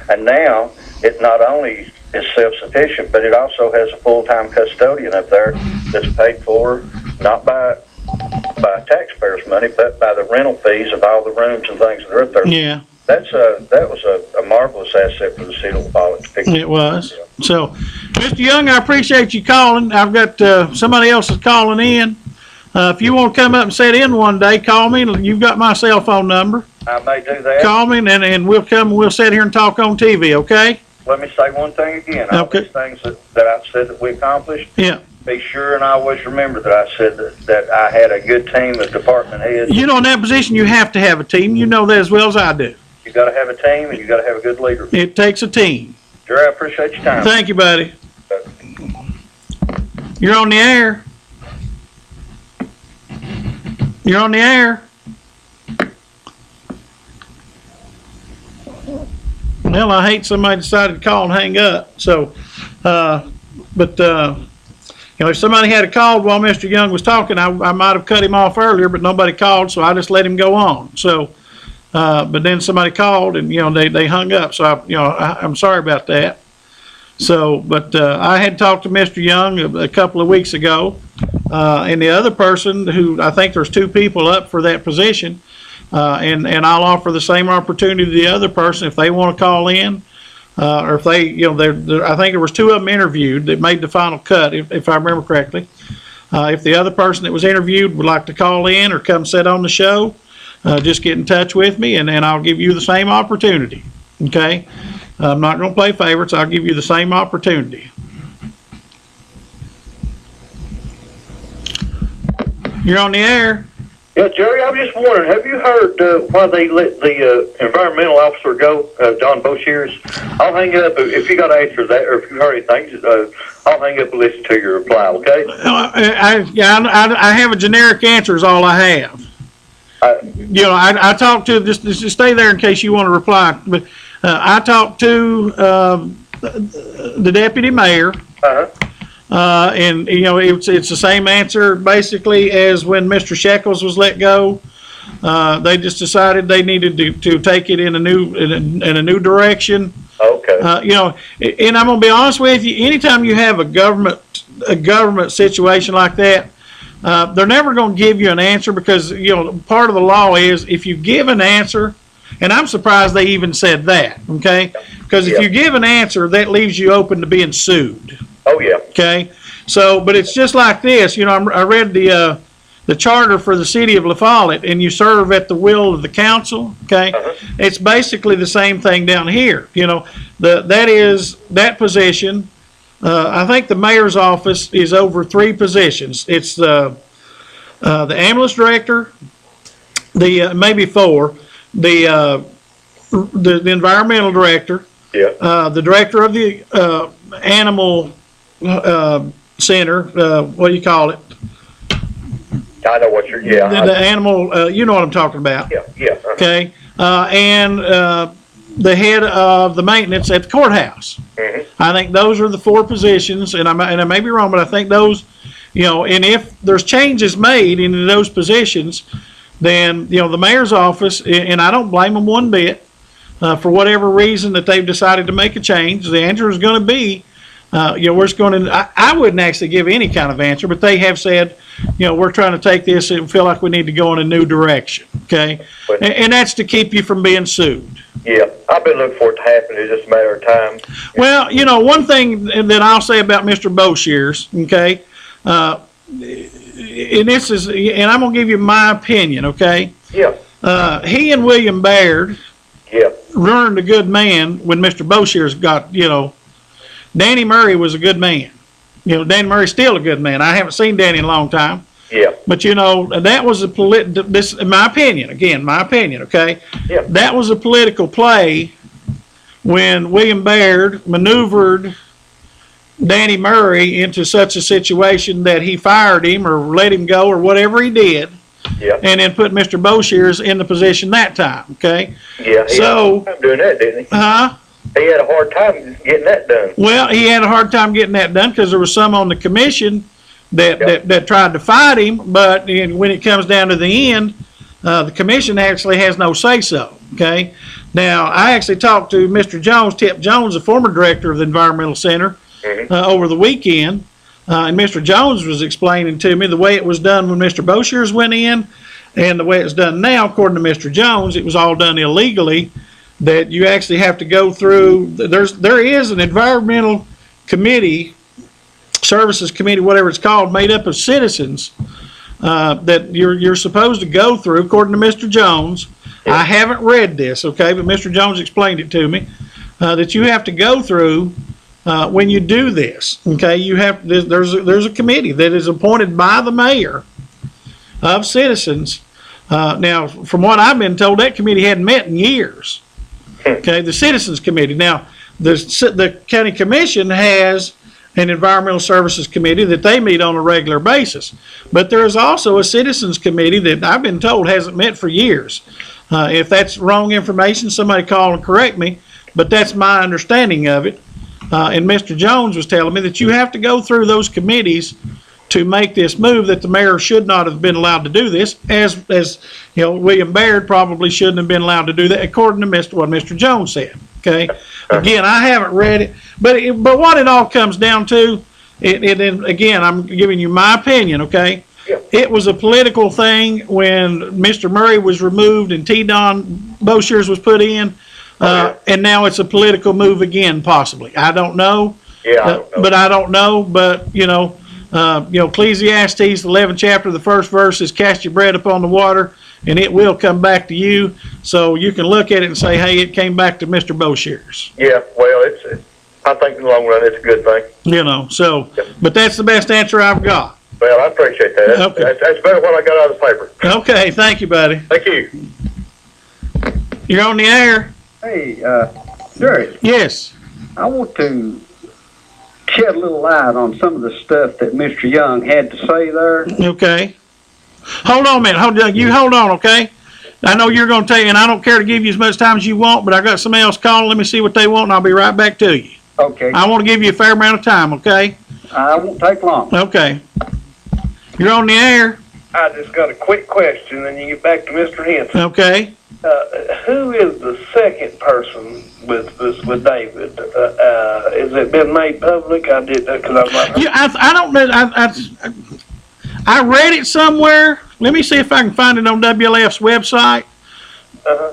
And now it not only is self-sufficient, but it also has a full-time custodian up there that's paid for not by taxpayers' money, but by the rental fees of all the rooms and things that are up there. Yeah. That was a marvelous asset for the city of La Follette. It was. So, Mr. Young, I appreciate you calling. I've got somebody else is calling in. If you want to come up and sit in one day, call me. You've got my cell phone number. I may do that. Call me, and we'll come and we'll sit here and talk on TV, okay? Let me say one thing again. All these things that I said that we accomplished. Yeah. Be sure and always remember that I said that I had a good team of department heads. In that position, you have to have a team. You know that as well as I do. You got to have a team, and you got to have a good leader. It takes a team. Jerry, I appreciate your time. Thank you, buddy. You're on the air. You're on the air. Well, I hate somebody decided to call and hang up. So, if somebody had called while Mr. Young was talking, I might have cut him off earlier, but nobody called, so I just let him go on. So, but then somebody called and, they hung up. So, I'm sorry about that. So, but I had talked to Mr. Young a couple of weeks ago, and the other person who, I think there's 2 people up for that position, and I'll offer the same opportunity to the other person if they want to call in. Or if they, I think there was 2 of them interviewed that made the final cut, if I remember correctly. If the other person that was interviewed would like to call in or come sit on the show, just get in touch with me, and I'll give you the same opportunity. Okay? I'm not going to play favorites. I'll give you the same opportunity. You're on the air. Yeah, Jerry, I'm just wondering, have you heard why they let the environmental officer go, Don Boshears? I'll hang up. If you got to answer that, or if you heard anything, I'll hang up and listen to your reply, okay? I have a generic answer is all I have. I talked to, just stay there in case you want to reply, but I talked to the deputy mayor. And, you know, it's the same answer basically as when Mr. Shekels was let go. They just decided they needed to take it in a new direction. Okay. You know, and I'm gonna be honest with you, anytime you have a government situation like that, they're never gonna give you an answer because, you know, part of the law is if you give an answer, and I'm surprised they even said that, okay? Because if you give an answer, that leaves you open to being sued, Oh, yeah. okay? So, but it's just like this, you know, I read the charter for the city of La Follette, and you serve at the will of the council, okay? It's basically the same thing down here, you know. That position, I think the mayor's office is over 3 positions. It's the ambulance director, maybe 4, the environmental director, Yeah. the director of the animal center, what do you call it? I know what you're, yeah. The animal, you know what I'm talking about. Yeah, yeah. Okay, and the head of the maintenance at the courthouse. I think those are the 4 positions, and I may be wrong, but I think those, you know, and if there's changes made into those positions, then, you know, the mayor's office, and I don't blame them one bit, for whatever reason that they've decided to make a change, the answer is going to be, you know, we're just going to, I wouldn't actually give any kind of answer, but they have said, you know, we're trying to take this and feel like we need to go in a new direction, okay? And that's to keep you from being sued. Yeah, I've been looking for it to happen. It's just a matter of time. Well, you know, one thing that I'll say about Mr. Boshears, okay, and this is, and I'm gonna give you my opinion, okay? Yeah, He and William Baird yeah, learned a good man when Mr. Boshears got, you know, Danny Murray was a good man. You know, Danny Murray's still a good man. I haven't seen Danny in a long time. yeah, But, you know, that was this, in my opinion, again, my opinion, okay? yeah. That was a political play when William Baird maneuvered Danny Murray into such a situation that he fired him or let him go or whatever he did, Yeah, and then put Mr. Boshears in the position that time, okay? yeah. He So- had a hard time doing that, didn't Huh? he? He had a hard time getting that done. Well, he had a hard time getting that done because there was some on the commission that tried to fight him, but when it comes down to the end, the commission actually has no say-so, okay? Now, I actually talked to Mr. Jones, Tip Jones, the former director of the Environmental Center, over the weekend, and Mr. Jones was explaining to me the way it was done when Mr. Boshears went in and the way it's done now, according to Mr. Jones, it was all done illegally, that you actually have to go through, there is an environmental committee, services committee, whatever it's called, made up of citizens, that you're supposed to go through, according to Mr. Jones. I haven't read this, okay, but Mr. Jones explained it to me, that you have to go through when you do this, okay? You have, there's a committee that is appointed by the mayor of citizens. Now, from what I've been told, that committee hadn't met in years. Okay, the Citizens Committee. Now, the county commission has an environmental services committee that they meet on a regular basis. But there is also a Citizens Committee that I've been told hasn't met for years. If that's wrong information, somebody call and correct me, but that's my understanding of it. And Mr. Jones was telling me that you have to go through those committees to make this move, that the mayor should not have been allowed to do this, as you know, William Baird probably shouldn't have been allowed to do that, according to what Mr. Jones said. Okay, again, I haven't read it, but what it all comes down to, and again, I'm giving you my opinion. Okay, it was a political thing when Mr. Murray was removed and T-Don Boshears was put in, and now it's a political move again, possibly. I don't know. Yeah, I don't know. But I don't know. But you know, Ecclesiastes, the 11th chapter, the first verse is, "Cast your bread upon the water, and it will come back to you." So you can look at it and say, "Hey, it came back to Mr. Boshears." Yeah, well, I think in the long run it's a good thing. You know, so, but that's the best answer I've got. Well, I appreciate that. Okay. That's better than what I got out of the paper. Okay, thank you, buddy. Thank you. You're on the air. Hey, Jerry, Yes. I want to shed a little light on some of the stuff that Mr. Young had to say there. Okay. Hold on a minute. Hold on, okay? I know you're going to tell you, and I don't care to give you as much time as you want, but I got somebody else calling. Let me see what they want, and I'll be right back to you. Okay. I want to give you a fair amount of time, okay? I won't take long. Okay. You're on the air. I just got a quick question, and you get back to Mr. Henson. Okay. Who is the second person with David? Has it been made public? I did that because I'm not. Yeah, I don't know. I read it somewhere. Let me see if I can find it on WLF's website.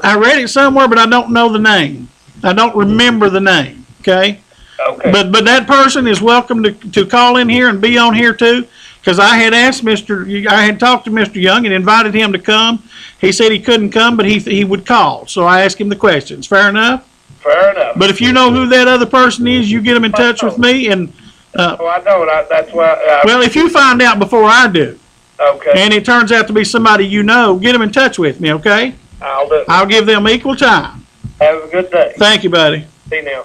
I read it somewhere, but I don't know the name. I don't remember the name. Okay. Okay. But that person is welcome to call in here and be on here too. Because I had asked I had talked to Mr. Young and invited him to come. He said he couldn't come, but he would call. So I asked him the questions. Fair enough? Fair enough. But if you know who that other person is, you get them in touch with me. And Oh, I know. That's why. well, if you find out before I do, Okay. and it turns out to be somebody you know, get them in touch with me, okay? I'll do it. I'll give them equal time. Have a good day. Thank you, buddy. See you now.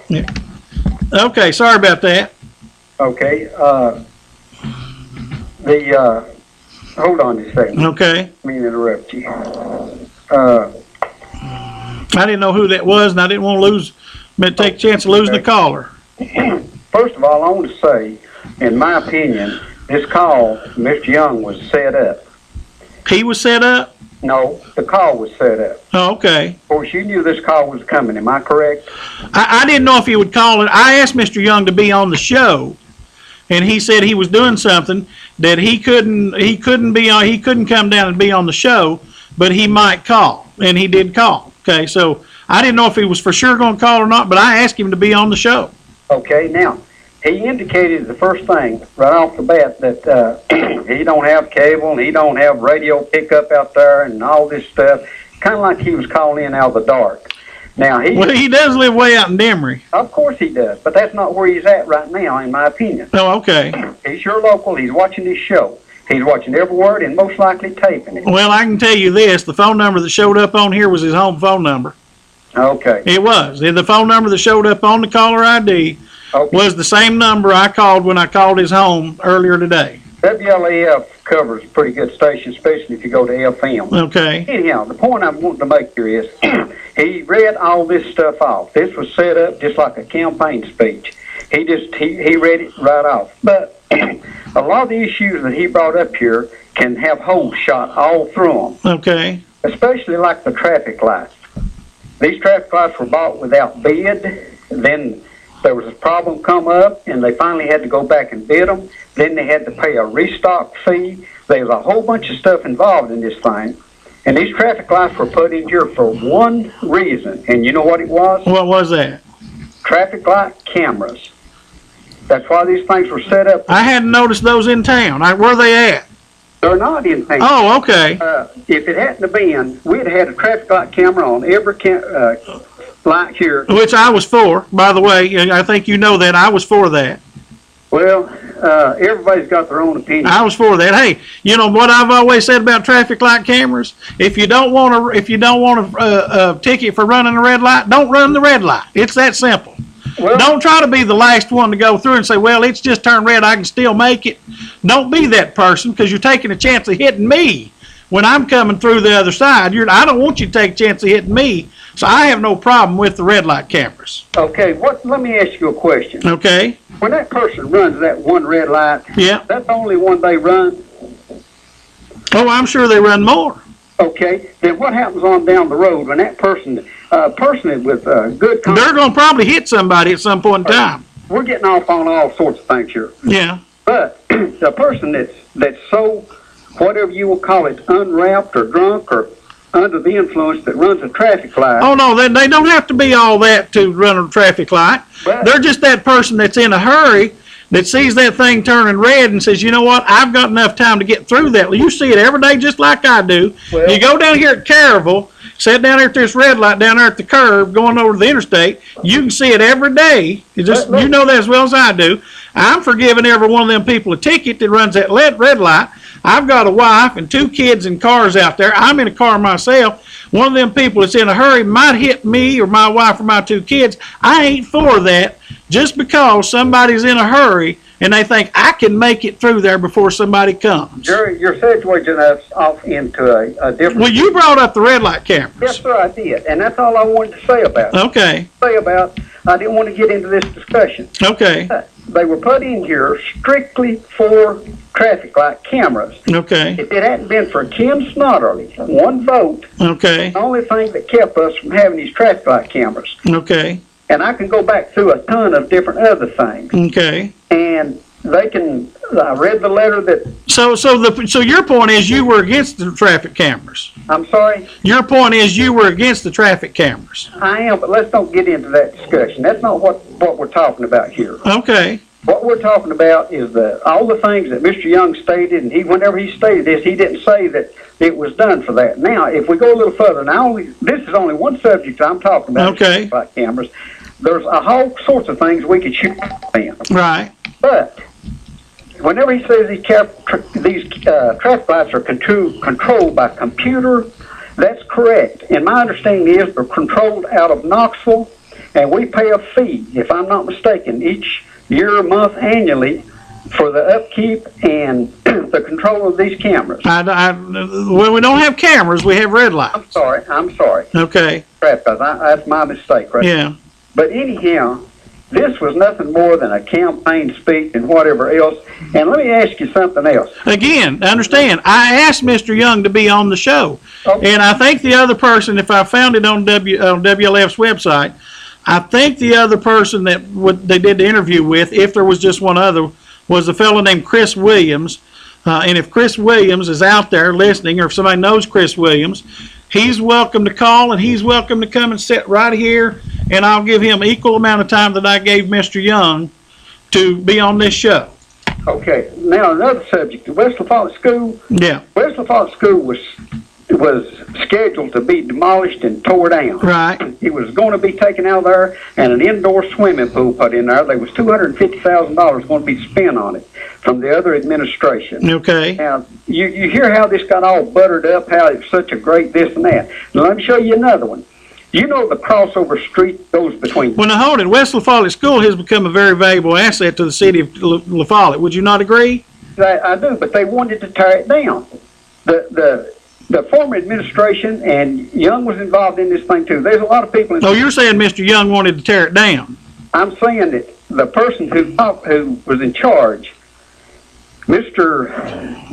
Okay, sorry about that. Okay, hold on a second. Okay. Let me interrupt you. I didn't know who that was, and I didn't want to take a chance of losing the caller. First of all, I want to say, in my opinion, this call, Mr. Young, was set up. He was set up? No, the call was set up. Oh, okay. Of course, you knew this call was coming. Am I correct? I didn't know if he would call it. I asked Mr. Young to be on the show, and he said he was doing something that he couldn't come down and be on the show, but he might call, and he did call. Okay, so I didn't know if he was for sure going to call or not, but I asked him to be on the show. Okay, now, he indicated the first thing right off the bat that he don't have cable and he don't have radio pickup out there and all this stuff. Kind of like he was calling in out of the dark. Now, Well, he does live way out in Demery. Of course he does, but that's not where he's at right now, in my opinion. Oh, okay. He's your local. He's watching this show. He's watching every word and most likely taping it. Well, I can tell you this. The phone number that showed up on here was his home phone number. Okay. It was. And the phone number that showed up on the caller ID was the same number I called when I called his home earlier today. WLAF covers a pretty good station, especially if you go to FM. Okay. Anyhow, the point I'm wanting to make here is he read all this stuff off. This was set up just like a campaign speech. He read it right off. But a lot of the issues that he brought up here can have holes shot all through them. Okay. Especially like the traffic lights. These traffic lights were bought without bid. Then there was a problem come up, and they finally had to go back and bid them. Then they had to pay a restock fee. There was a whole bunch of stuff involved in this thing. And these traffic lights were put in here for one reason. And you know what it was? What was that? Traffic light cameras. That's why these things were set up. I hadn't noticed those in town. Where are they at? They're not in town. Oh, okay. If it hadn't have been, we'd have had a traffic light camera on every light here. Which I was for, by the way. I think you know that. I was for that. Well, everybody's got their own opinion. I was for that. Hey, you know what I've always said about traffic light cameras? If you don't want a ticket for running a red light, don't run the red light. It's that simple. Well, don't try to be the last one to go through and say, well, it's just turned red, I can still make it. Don't be that person, because you're taking a chance of hitting me when I'm coming through the other side. I don't want you to take a chance of hitting me, so I have no problem with the red light cameras. Okay, let me ask you a question. Okay. When that person runs that one red light, yeah, that's the only one they run? Oh, I'm sure they run more. Okay, then what happens on down the road when that person with good... They're going to probably hit somebody at some point in time. We're getting off on all sorts of things here. Yeah. But the person that's so, whatever you will call it, unwrapped or drunk or under the influence that runs a traffic light... Oh, no, they don't have to be all that to run a traffic light. They're just that person that's in a hurry that sees that thing turning red and says, you know what, I've got enough time to get through that. You see it every day just like I do. Well, you go down here at Caryville, sit down there at this red light down there at the curb going over the interstate, you can see it every day. You know that as well as I do. I'm for giving every one of them people a ticket that runs that red light. I've got a wife and 2 kids in cars out there. I'm in a car myself. One of them people that's in a hurry might hit me or my wife or my 2 kids. I ain't for that just because somebody's in a hurry and they think I can make it through there before somebody comes. You're situating us off into a different... Well, you brought up the red light cameras. Yes, sir, I did. And that's all I wanted to say about it. Okay. I didn't want to get into this discussion. Okay. they were put in here strictly for traffic light cameras. Okay. If it hadn't been for Kim Snodderly, one vote, Okay. the only thing that kept us from having these traffic light cameras. Okay. And I can go back through a ton of different other things. Okay. And they can, I read the letter that, So your point is you were against the traffic cameras. I'm sorry, Your point is you were against the traffic cameras. I am, but let's don't get into that discussion. That's not what we're talking about here. Okay. What we're talking about is all the things that Mr. Young stated, and whenever he stated this, he didn't say that it was done for that. Now, if we go a little further, this is only one subject I'm talking about. Okay. About cameras. There's a whole sorts of things we could shoot them. Right. But whenever he says these traffic lights are controlled by computer, that's correct. And my understanding is they're controlled out of Knoxville, and we pay a fee, if I'm not mistaken, each year, month, annually for the upkeep and the control of these cameras. Well, we don't have cameras. We have red lights. I'm sorry. Okay. That's my mistake, right? Yeah. But anyhow, this was nothing more than a campaign speech and whatever else. And let me ask you something else. Again, understand, I asked Mr. Young to be on the show. Okay. And I think the other person, if I found it on WLF's website, I think the other person that they did the interview with, if there was just one other, was a fellow named Chris Williams. And if Chris Williams is out there listening, or if somebody knows Chris Williams, he's welcome to call, and he's welcome to come and sit right here, and I'll give him equal amount of time that I gave Mr. Young to be on this show. Okay. Now, another subject. The West LaFollette School. Yeah. West LaFollette School was scheduled to be demolished and tore down. Right. It was going to be taken out of there and an indoor swimming pool put in there. There was $250,000 going to be spent on it from the other administration. Okay. Now, you hear how this got all buttered up, how it's such a great this and that. Now, let me show you another one. You know the crossover street goes between... Well, now hold it. West LaFollette School has become a very valuable asset to the city of LaFollette. Would you not agree? I do, but they wanted to tear it down. The former administration, and Young was involved in this thing too. There's a lot of people... Oh, you're saying Mr. Young wanted to tear it down? I'm saying that the person who was in charge, Mr.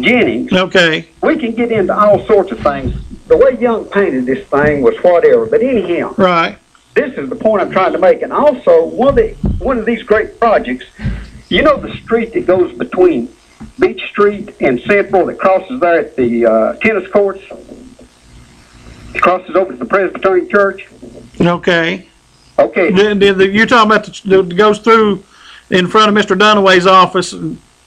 Jennings... Okay. We can get into all sorts of things. The way Young painted this thing was whatever, but anyhow... Right. This is the point I'm trying to make. And also, one of these great projects, you know the street that goes between Beach Street and Central that crosses there at the tennis courts? It crosses over to the Presbyterian Church? Okay. Okay. You're talking about that goes through in front of Mr. Dunaway's office?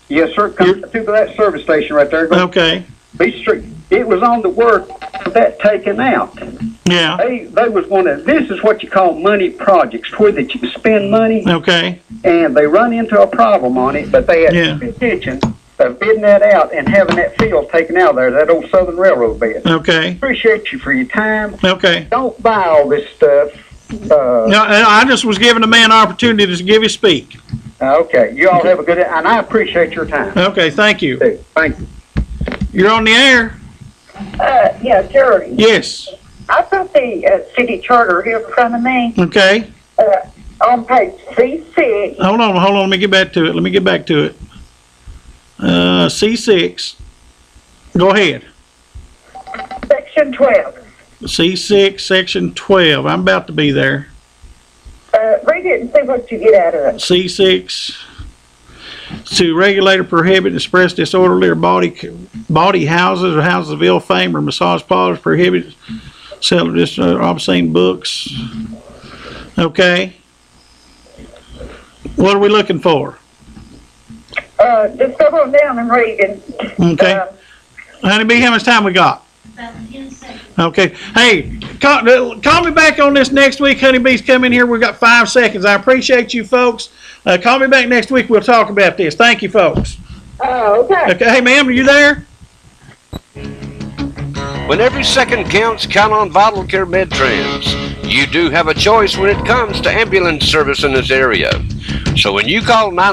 Yes, sir. Comes to that service station right there. Okay. Beach Street. It was on the work of that taken out. Yeah. They was one of, this is what you call money projects, where that you spend money. Okay. And they run into a problem on it, but they had the intention of bidding that out and having that field taken out of there, that old Southern Railroad bed. Okay. Appreciate you for your time. Okay. Don't buy all this stuff. No, I just was giving the man an opportunity to give you speak. Okay. You all have a good, and I appreciate your time. Okay, thank you. Thank you. You're on the air. Yeah, Jerry. Yes. I've got the city charter here in front of me. Okay. On page C6. Hold on. Let me get back to it. C6. Go ahead. Section 12. C6, section 12. I'm about to be there. Read it and see what you get out of it. C6. To regulate or prohibit express disorderly or bawdy houses or houses of ill fame or massage parlors, prohibit sale of just obscene books. Okay. What are we looking for? Just go on down and read it. Okay. Honeybee, how much time we got? Okay. Hey, call me back on this next week. Honeybee's coming here. We've got 5 seconds. I appreciate you folks. Call me back next week. We'll talk about this. Thank you, folks. Oh, okay. Okay. Hey, ma'am, are you there? When every second counts, count on Vital Care Med-Trans. You do have a choice when it comes to ambulance service in this area. So when you call 911,